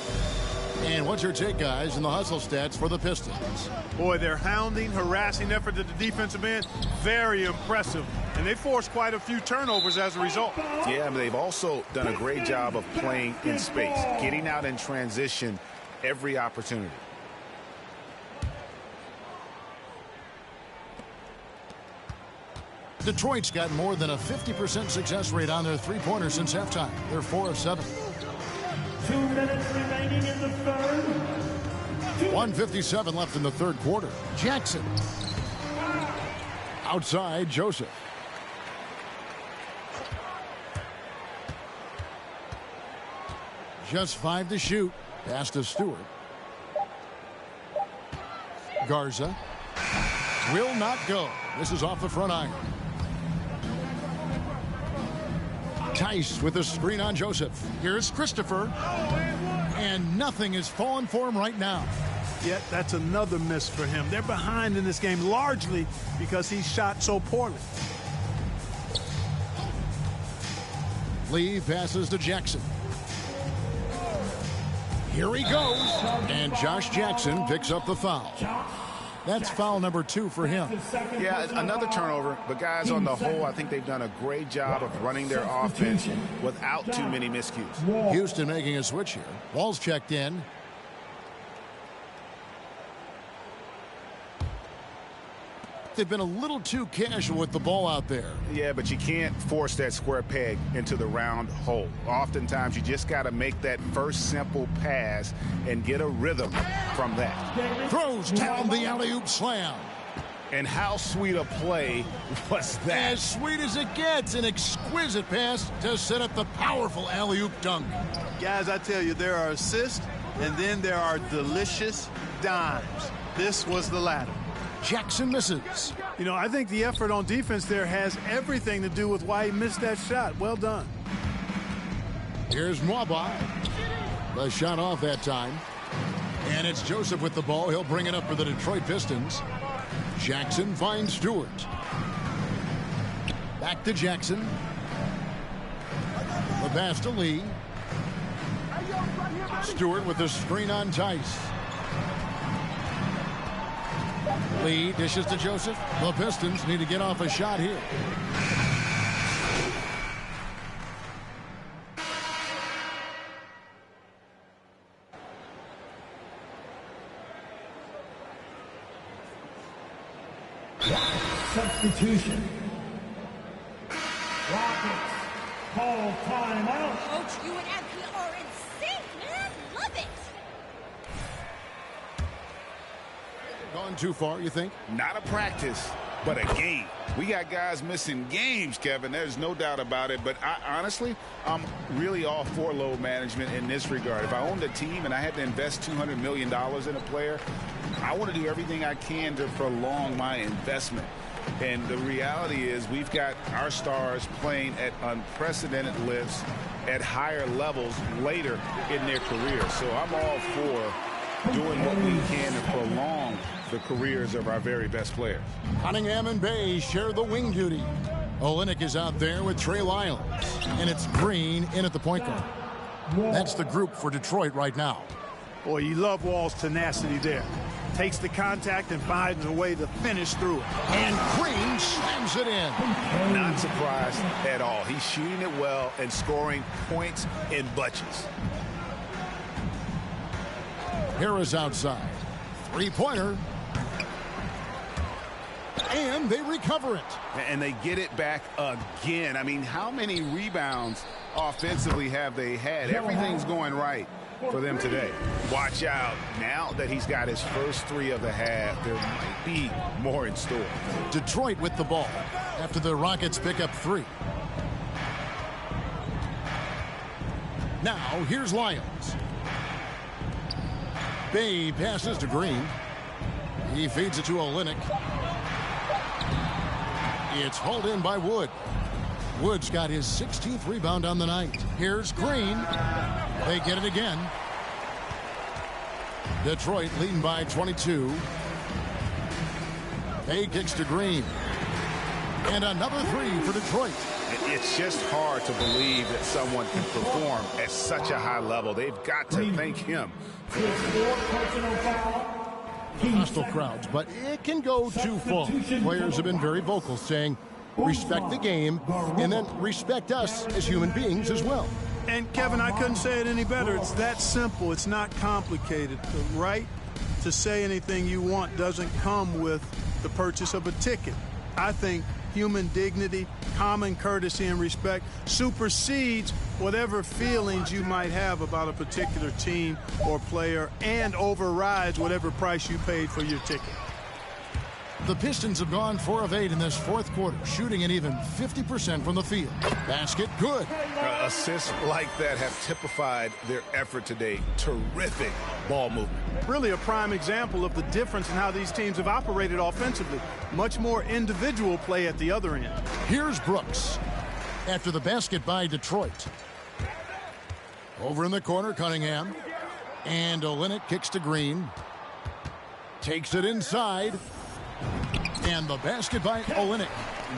And what's your take, guys, in the hustle stats for the Pistons? Boy, their hounding, harassing effort at the defensive end, very impressive. And they forced quite a few turnovers as a result. Yeah, but they've also done a great job of playing in space, getting out in transition every opportunity. Detroit's got more than a 50% success rate on their three-pointers since halftime. They're 4 of 7. 2 minutes remaining in the third. 1:57 left in the third quarter. Jackson. Outside, Joseph. Just 5 to shoot. Pass to Stewart. Garza. Will not go. This is off the front iron. Tice with a screen on Joseph. Here's Christopher. And nothing is falling for him right now. Yet that's another miss for him. They're behind in this game largely because he shot so poorly. Lee passes to Jackson. Here he goes. And Josh Jackson picks up the foul. That's foul number 2 for him. Yeah, another turnover. But guys, on the whole, I think they've done a great job of running their offense without too many miscues. Houston making a switch here. Ball's checked in. They've been a little too casual with the ball out there. Yeah, but you can't force that square peg into the round hole. Oftentimes, you just got to make that first simple pass and get a rhythm from that. Throws down the alley-oop slam. And how sweet a play was that? As sweet as it gets. An exquisite pass to set up the powerful alley-oop dunk. Guys, I tell you, there are assists, and then there are delicious dimes. This was the latter. Jackson misses. You know, I think the effort on defense there has everything to do with why he missed that shot. Well done. Here's Mwaba. The shot off that time. And it's Joseph with the ball. He'll bring it up for the Detroit Pistons. Jackson finds Stewart. Back to Jackson. pass to Lee. Stewart with the screen on Tice. Lee dishes to Joseph. The Pistons need to get off a shot here. Substitution. Rockets call timeout. Coach, you and MP are in sync, man. Love it. Gone too far, you think? Not a practice, but a game. We got guys missing games, Kevin. There's no doubt about it. But honestly, I'm really all for load management in this regard. If I owned a team and I had to invest $200 million in a player, I want to do everything I can to prolong my investment. And the reality is we've got our stars playing at unprecedented lifts at higher levels later in their career. So I'm all for doing what we can to prolong the careers of our very best players. Cunningham and Bay share the wing duty. Olynyk is out there with Trey Lyles. And it's Green in at the point guard. That's the group for Detroit right now. Boy, you love Wall's tenacity there. Takes the contact and finds a way to finish through it. And Green slams it in. Not surprised at all. He's shooting it well and scoring points in bunches. Harris outside. Three-pointer. And they recover it. And they get it back again. I mean, how many rebounds offensively have they had? Everything's going right for them today. Watch out. Now that he's got his first three of the half, there might be more in store. Detroit with the ball after the Rockets pick up three. Now, here's Lyons. Bay passes to Green. He feeds it to Olynyk. It's hauled in by Wood. Wood's got his 16th rebound on the night. Here's Green. They get it again. Detroit leading by 22. Bay kicks to Green. And another three for Detroit. It's just hard to believe that someone can perform at such a high level. They've got to thank him. Hostile crowds, but it can go too far. Players have been very vocal, saying, respect the game, and then respect us as human beings as well. And, Kevin, I couldn't say it any better. It's that simple. It's not complicated. The right to say anything you want doesn't come with the purchase of a ticket. I think human dignity, common courtesy, and respect supersedes whatever feelings you might have about a particular team or player and overrides whatever price you paid for your ticket. The Pistons have gone 4 of 8 in this fourth quarter, shooting an even 50% from the field. Basket, good. Assists like that have typified their effort today. Terrific ball movement. Really a prime example of the difference in how these teams have operated offensively. Much more individual play at the other end. Here's Brooks after the basket by Detroit. Over in the corner, Cunningham. And Olynyk kicks to Green. Takes it inside. And the basket by Olynyk.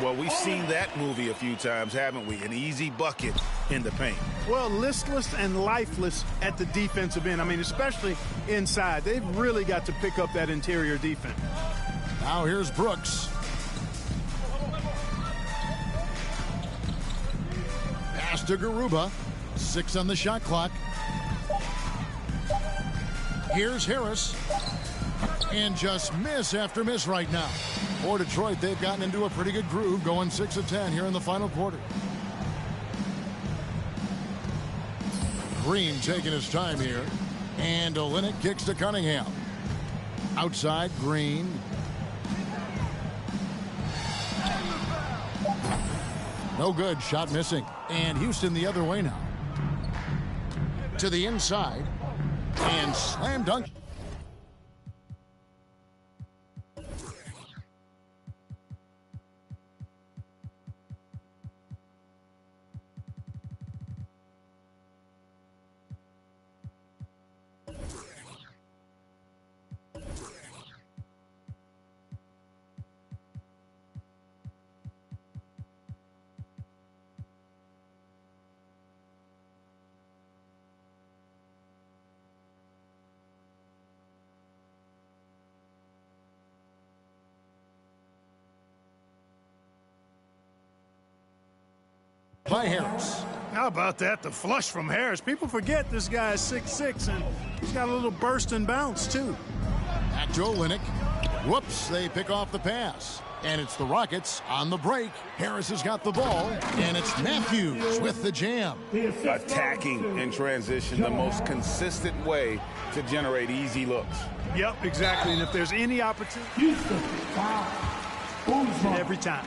Well, we've seen that movie a few times, haven't we? An easy bucket in the paint. Well, listless and lifeless at the defensive end. I mean, especially inside. They've really got to pick up that interior defense. Now here's Brooks. Pass to Garuba. 6 on the shot clock. Here's Harris. And just miss after miss right now. For Detroit, they've gotten into a pretty good groove, going 6 of 10 here in the final quarter. Green taking his time here. And Olynyk kicks to Cunningham. Outside, Green. No good, shot missing. And Houston the other way now. To the inside. And slam dunk. by Harris. How about that? The flush from Harris. People forget this guy is 6'6", and he's got a little burst and bounce, too. Back to Olynyk. Whoops, they pick off the pass. And it's the Rockets on the break. Harris has got the ball, and it's Matthews with the jam. Attacking in transition, the most consistent way to generate easy looks. Yep, exactly. And if there's any opportunity, every time.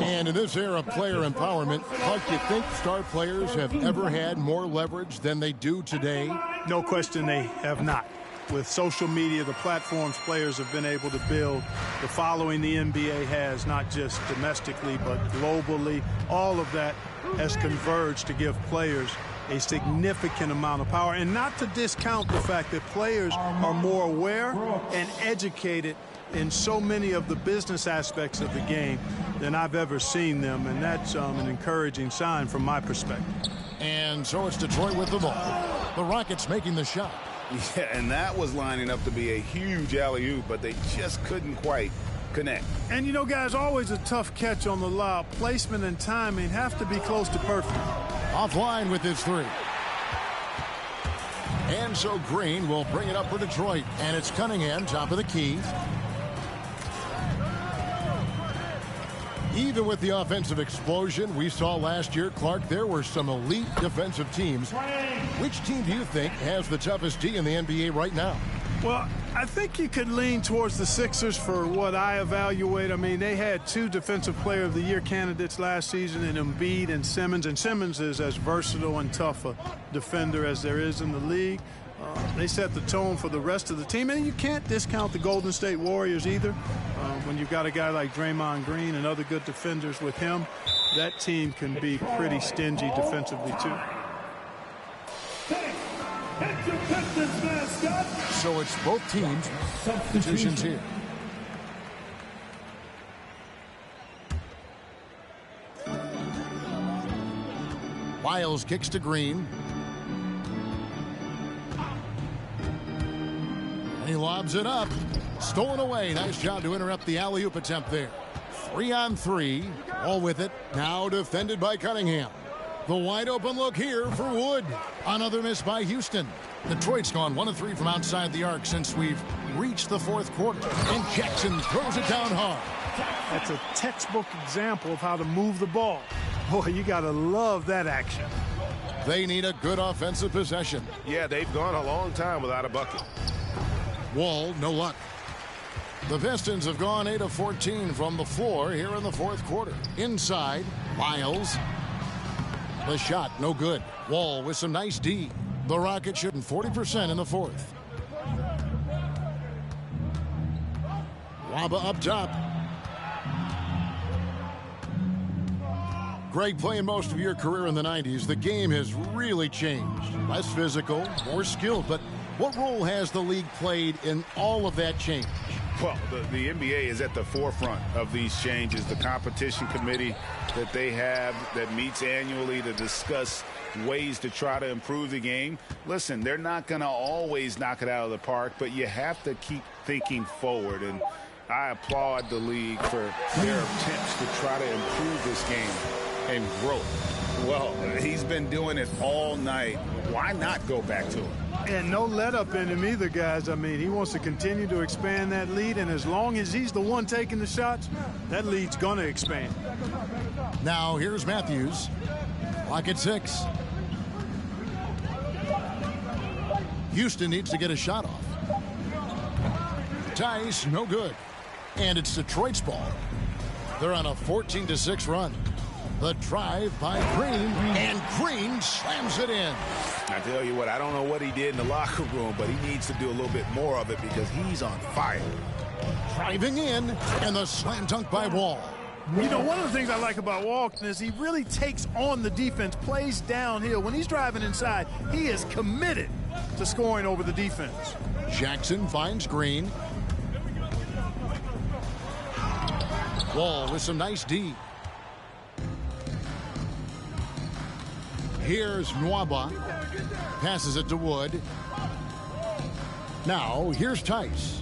And in this era of player empowerment, Clark, do you think star players have ever had more leverage than they do today? No question they have not. With social media, the platforms players have been able to build, the following the NBA has, not just domestically, but globally, all of that has converged to give players a significant amount of power. And not to discount the fact that players are more aware and educated in so many of the business aspects of the game than I've ever seen them. And that's an encouraging sign from my perspective. And so it's Detroit with the ball. The Rockets making the shot. Yeah, and that was lining up to be a huge alley-oop, but they just couldn't quite connect. And, you know, guys, always a tough catch on the lob. Placement and timing have to be close to perfect. Offline with his three. And so Green will bring it up for Detroit. And it's Cunningham, top of the key. Even with the offensive explosion we saw last year, Clark, there were some elite defensive teams. Which team do you think has the toughest D in the NBA right now? Well, I think you could lean towards the Sixers for what I evaluate. I mean, they had 2 Defensive Player of the Year candidates last season in Embiid and Simmons. And Simmons is as versatile and tough a defender as there is in the league. They set the tone for the rest of the team. And you can't discount the Golden State Warriors either. When you've got a guy like Draymond Green and other good defenders with him, that team can be pretty stingy defensively too. So it's both teams' substitutions here. Wiles kicks to Green. And he lobs it up. Stolen away. Nice job to interrupt the alley-oop attempt there. 3-on-3. All with it. Now defended by Cunningham. The wide open look here for Wood. Another miss by Houston. Detroit's gone 1 of 3 from outside the arc since we've reached the 4th quarter. And Jackson throws it down hard. That's a textbook example of how to move the ball. Boy, you got to love that action. They need a good offensive possession. Yeah, they've gone a long time without a bucket. Wall, no luck. The Pistons have gone 8 of 14 from the floor here in the 4th quarter. Inside, Miles. The shot, no good. Wall with some nice D. The Rockets shooting 40% in the 4th. Waba up top. Greg, playing most of your career in the 90s, the game has really changed. Less physical, more skilled, but what role has the league played in all of that change? Well, the NBA is at the forefront of these changes. The competition committee that they have that meets annually to discuss ways to try to improve the game. Listen, they're not going to always knock it out of the park, but you have to keep thinking forward. And I applaud the league for their attempts to try to improve this game and grow. Well, he's been doing it all night. Why not go back to it? And no let up in him either, guys. I mean, he wants to continue to expand that lead, and as long as he's the one taking the shots, that lead's going to expand. Now, here's Matthews. Clock at 6. Houston needs to get a shot off. Tice, no good. And it's Detroit's ball. They're on a 14-6 run. The drive by Green, and Green slams it in. I tell you what, I don't know what he did in the locker room, but he needs to do a little bit more of it because he's on fire. Driving in, and the slam dunk by Wall. You know, one of the things I like about Walton is he really takes on the defense, plays downhill. When he's driving inside, he is committed to scoring over the defense. Jackson finds Green. Wall with some nice D. Here's Nwaba. Passes it to Wood. Now, here's Tice.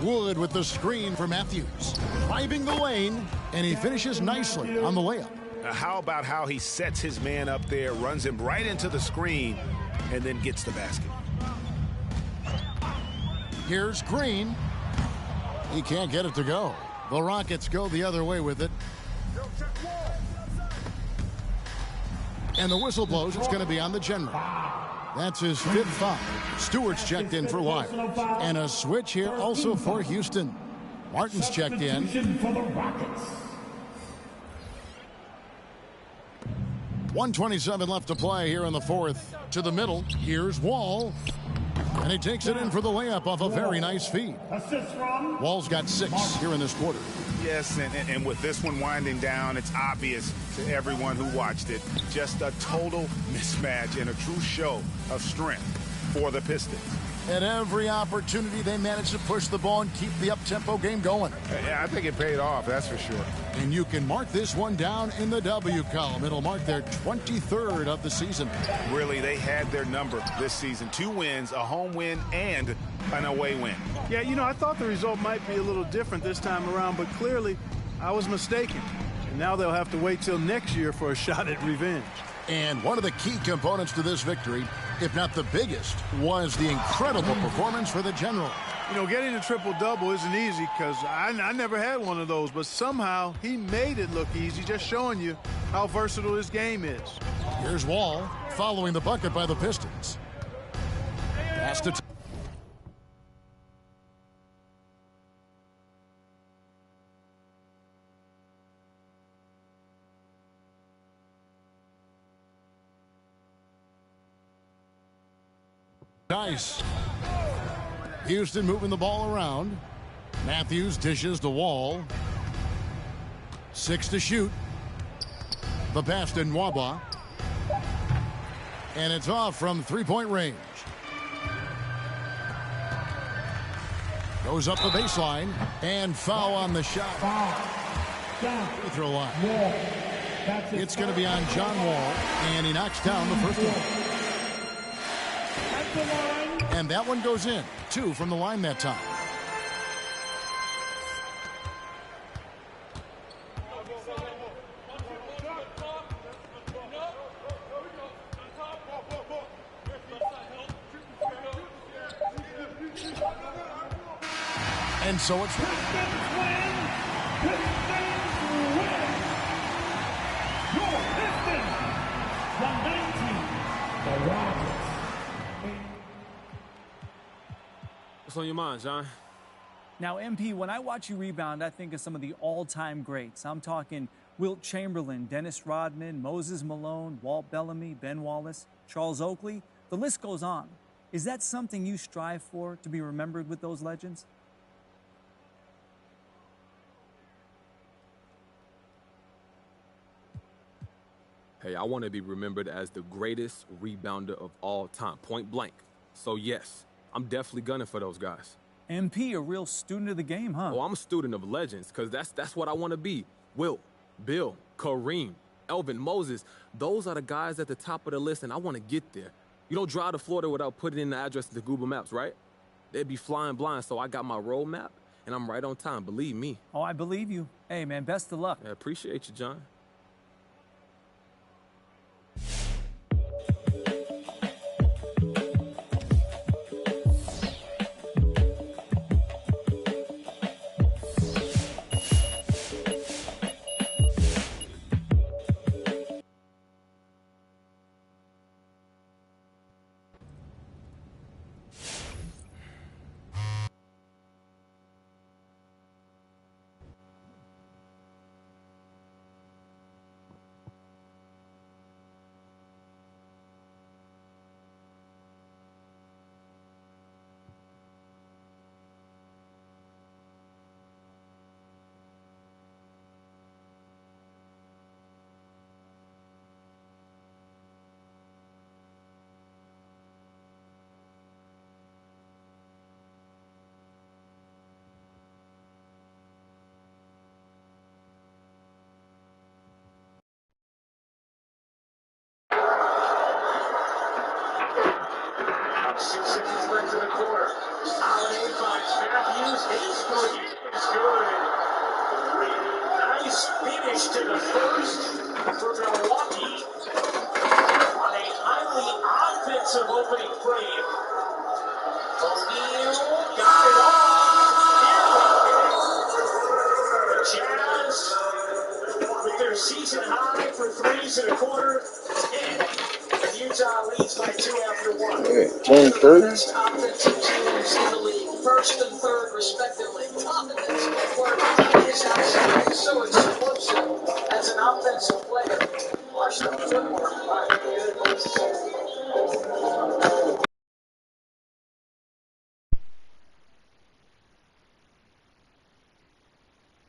Wood with the screen for Matthews. Driving the lane, and he finishes nicely on the layup. How about how he sets his man up there, runs him right into the screen, and then gets the basket. Here's Green. He can't get it to go. The Rockets go the other way with it. And the whistle blows. It's going to be on the general. That's his 5th foul. Stewart's checked in for Wyatt. And a switch here also for Houston. Martin's checked in. For the Rockets. 1:27 left to play here in the 4th. To the middle. Here's Wall. And he takes it in for the layup off a very nice feed. Wall's got 6 here in this quarter. Yes, and with this one winding down, it's obvious to everyone who watched it. Just a total mismatch and a true show of strength for the Pistons. At every opportunity, they managed to push the ball and keep the up-tempo game going. Yeah, I think it paid off, that's for sure. And you can mark this one down in the W column. It'll mark their 23rd of the season. Really, they had their number this season. 2 wins, a home win, and an away win. Yeah, you know, I thought the result might be a little different this time around, but clearly I was mistaken. And now they'll have to wait till next year for a shot at revenge. And one of the key components to this victory, if not the biggest, was the incredible performance for the General. You know, getting a triple-double isn't easy because I never had one of those, but somehow he made it look easy, just showing you how versatile his game is. Here's Wall following the bucket by the Pistons. Pass to Nice. Houston moving the ball around. Matthews dishes to Wall. 6 to shoot. The pass to Nwaba. And it's off from 3-point range. Goes up the baseline. And foul on the shot. Free throw line. It's going to be on John Wall. And he knocks down the first one. And that one goes in. 2 from the line that time. And so it's Pistons win. Your Pistons. The 19. The Rockets. What's on your mind, John? Now, MP, when I watch you rebound, I think of some of the all-time greats. I'm talking Wilt Chamberlain, Dennis Rodman, Moses Malone, Walt Bellamy, Ben Wallace, Charles Oakley. The list goes on. Is that something you strive for, to be remembered with those legends? Hey, I want to be remembered as the greatest rebounder of all time, point blank. So, yes, I'm definitely gunning for those guys. MP, a real student of the game, huh? Oh, I'm a student of legends, because that's what I want to be. Wilt, Bill, Kareem, Elvin, Moses, those are the guys at the top of the list, and I want to get there. You don't drive to Florida without putting in the address to Google Maps, right? They'd be flying blind, so I got my roadmap, and I'm right on time, believe me. Oh, I believe you. Hey, man, best of luck. I appreciate you, John. pitch to the first for Milwaukee on a highly offensive opening frame. O'Neal got it off. The Jazz, with their season high for 3s and a quarter, 10. Utah leads by 2 after 1. 10-3. Best offensive teams in the league, first and third respectively. Confidence work is outside, so explosive as an offensive player. Watch the footwork by the